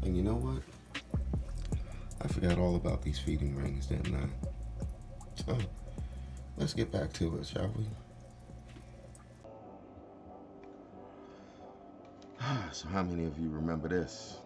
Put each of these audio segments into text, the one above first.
And you know what? I forgot all about these feeding rings, didn't I? So, let's get back to it, shall we? So, how many of you remember this?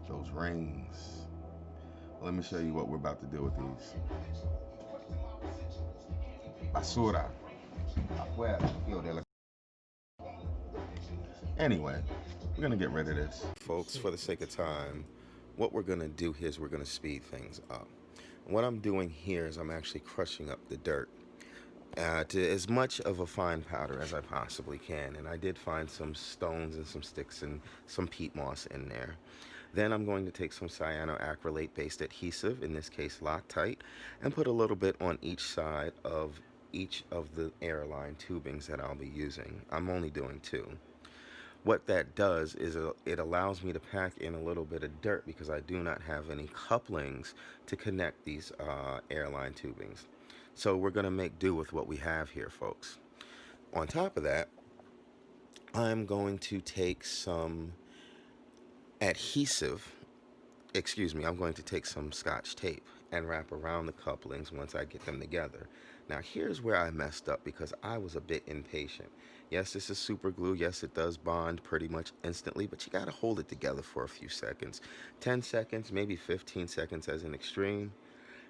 Those rings. Let me show you what we're about to do with these. Basura. Afuera. Anyway, we're gonna get rid of this. Folks, for the sake of time, what we're gonna do here is we're gonna speed things up. What I'm doing here is I'm actually crushing up the dirt to as much of a fine powder as I possibly can. And I did find some stones and some sticks and some peat moss in there. Then I'm going to take some cyanoacrylate based adhesive, in this case Loctite, and put a little bit on each side of each of the airline tubings that I'll be using. I'm only doing two. What that does is it allows me to pack in a little bit of dirt because I do not have any couplings to connect these airline tubings. So we're going to make do with what we have here, folks. On top of that, I'm going to take some adhesive, I'm going to take some Scotch tape and wrap around the couplings once I get them together. Now here's where I messed up because I was a bit impatient. Yes, this is super glue. Yes, it does bond pretty much instantly, but you gotta hold it together for a few seconds. 10 seconds, maybe 15 seconds as an extreme.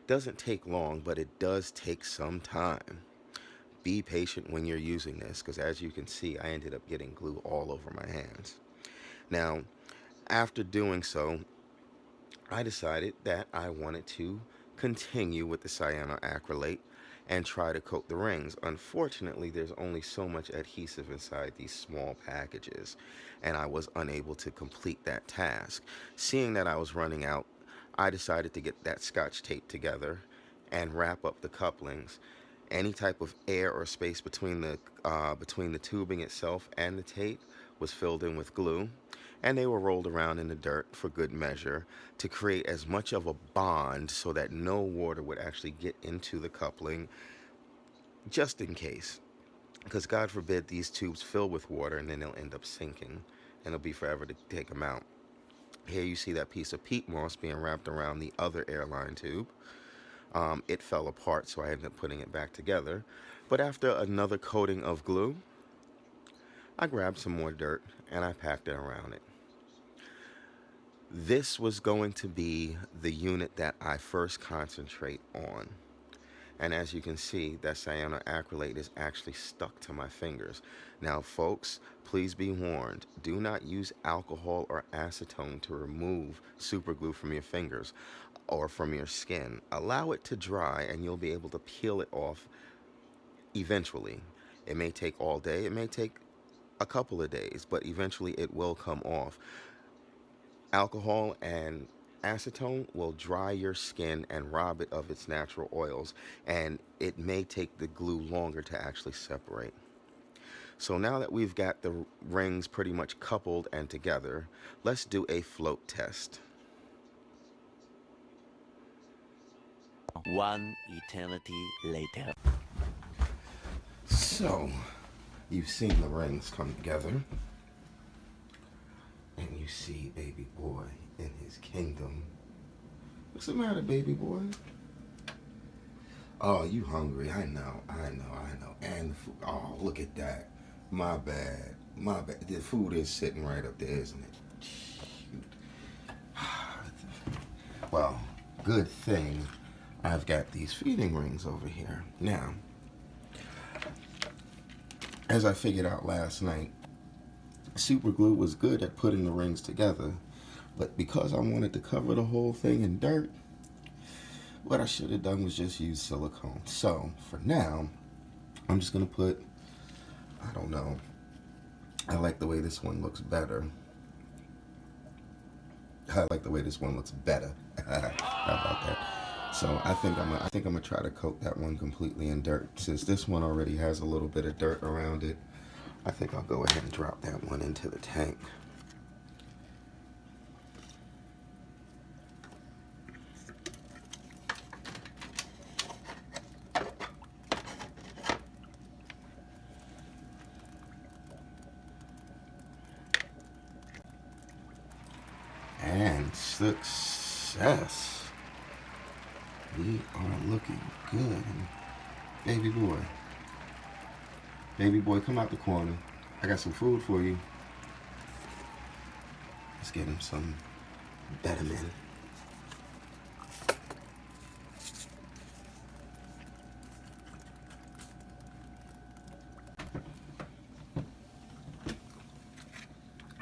Doesn't take long, but it does take some time. Be patient when you're using this because as you can see, I ended up getting glue all over my hands. Now, after doing so, I decided that I wanted to continue with the cyanoacrylate and try to coat the rings. Unfortunately, there's only so much adhesive inside these small packages, and I was unable to complete that task. Seeing that I was running out, I decided to get that Scotch tape together and wrap up the couplings. Any type of air or space between the tubing itself and the tape was filled in with glue, and they were rolled around in the dirt for good measure to create as much of a bond so that no water would actually get into the coupling, just in case. Because God forbid these tubes fill with water and then they'll end up sinking and it'll be forever to take them out. Here you see that piece of peat moss being wrapped around the other airline tube. It fell apart, so I ended up putting it back together. But after another coating of glue, I grabbed some more dirt and I packed it around it. This was going to be the unit that I first concentrate on. And as you can see, that cyanoacrylate is actually stuck to my fingers. Now, folks, please be warned. Do not use alcohol or acetone to remove superglue from your fingers or from your skin. Allow it to dry and you'll be able to peel it off eventually. It may take all day, it may take a couple of days, but eventually it will come off. Alcohol and acetone will dry your skin and rob it of its natural oils, and it may take the glue longer to actually separate. So now that we've got the rings pretty much coupled and together, let's do a float test. One eternity later. So, you've seen the rings come together, and you see baby boy in his kingdom. What's the matter, baby boy? Oh, you hungry? I know. And the food. Oh, look at that. My bad. The food is sitting right up there, isn't it? Shoot. Well, good thing I've got these feeding rings over here. Now, as I figured out last night, super glue was good at putting the rings together, but because I wanted to cover the whole thing in dirt, what I should have done was just use silicone. So for now, I'm just gonna put, I don't know, I like the way this one looks better. I like the way this one looks better. How about that? So I think I'm gonna try to coat that one completely in dirt. Since this one already has a little bit of dirt around it, I think I'll go ahead and drop that one into the tank. Success. We are looking good. Baby boy. Baby boy, come out the corner. I got some food for you. Let's get him some Betterman.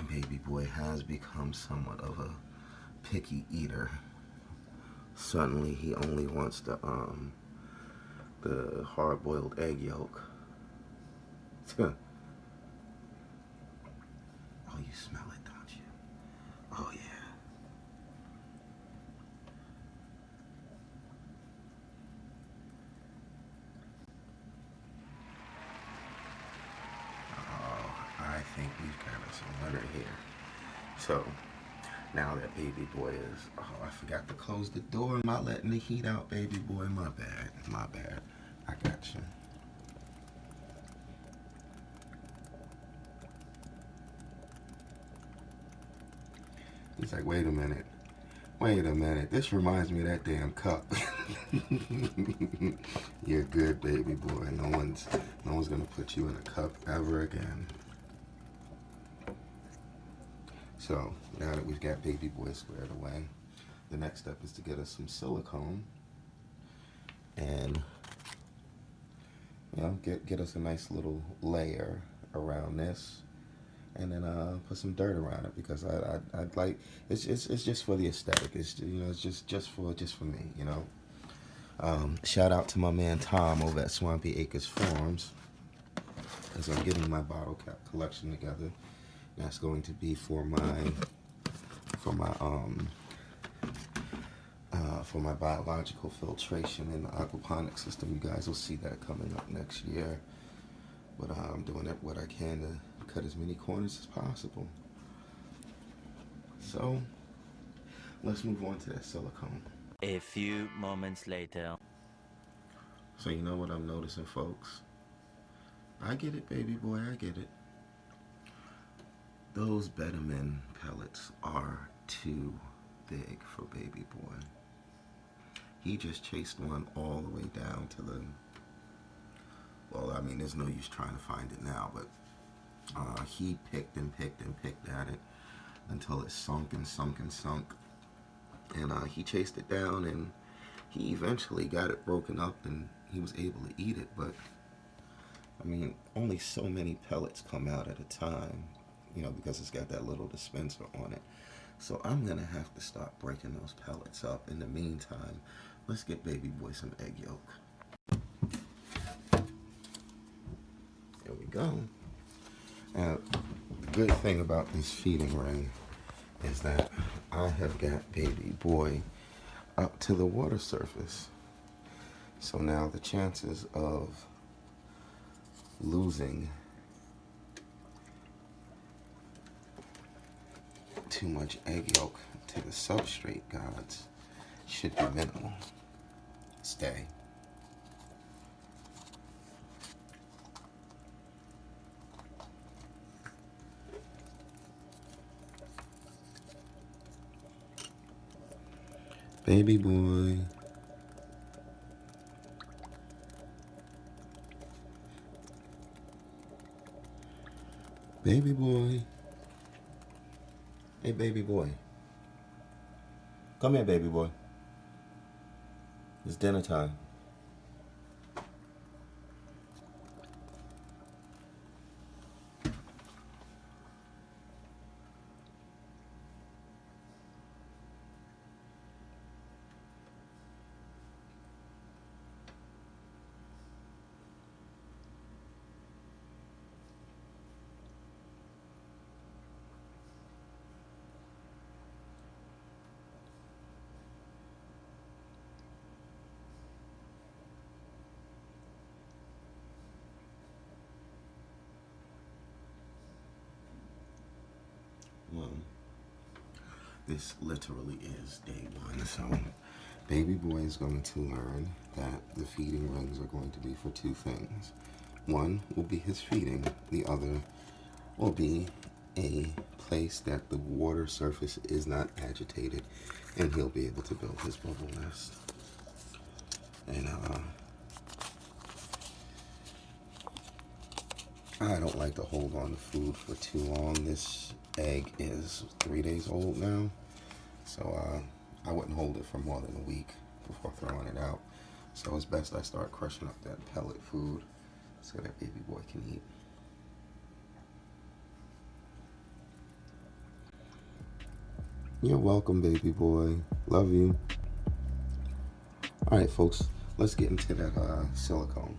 Baby boy has become somewhat of a picky eater. Suddenly he only wants the hard-boiled egg yolk. Oh, you smell it, don't you? Oh, yeah. Oh, I think we've got us a winner here. So, now that baby boy is... Oh, I forgot to close the door. Am I letting the heat out, baby boy? My bad. My bad. I got you. He's like, wait a minute. Wait a minute. This reminds me of that damn cup. You're good, baby boy. No one's gonna put you in a cup ever again. So now that we've got baby boy squared away, the next step is to get us some silicone and get us a nice little layer around this, and then put some dirt around it, because I'd like, it's just for the aesthetic. It's just for me. Shout out to my man Tom over at Swampy Acres Farms, as I'm getting my bottle cap collection together. That's going to be for my biological filtration in the aquaponics system. You guys will see that coming up next year. But I'm doing what I can to cut as many corners as possible. So let's move on to that silicone. A few moments later. So you know what I'm noticing, folks? I get it, baby boy, I get it. Those Betterman pellets are too big for baby boy. He just chased one all the way down to the... Well, I mean, there's no use trying to find it now, but he picked and picked and picked at it until it sunk and sunk and sunk. And he chased it down, and he eventually got it broken up, and he was able to eat it. But, I mean, only so many pellets come out at a time, because it's got that little dispenser on it. So I'm going to have to start breaking those pellets up. In the meantime, let's get baby boy some egg yolk. There we go. Now, the good thing about this feeding ring is that I have got baby boy up to the water surface. So now the chances of losing too much egg yolk to the substrate gods should be minimal. Stay. Baby boy. Baby boy. Hey, baby boy. Come here, baby boy. It's dinner time. Well, this literally is day one. So baby boy is going to learn that the feeding rings are going to be for two things. One will be his feeding. The other will be a place that the water surface is not agitated, and he'll be able to build his bubble nest. And I don't like to hold on to food for too long. This egg is 3 days old now, so I wouldn't hold it for more than a week before throwing it out. So it's best I start crushing up that pellet food so that baby boy can eat. You're welcome, baby boy. Love you. All right, folks, let's get into that silicone.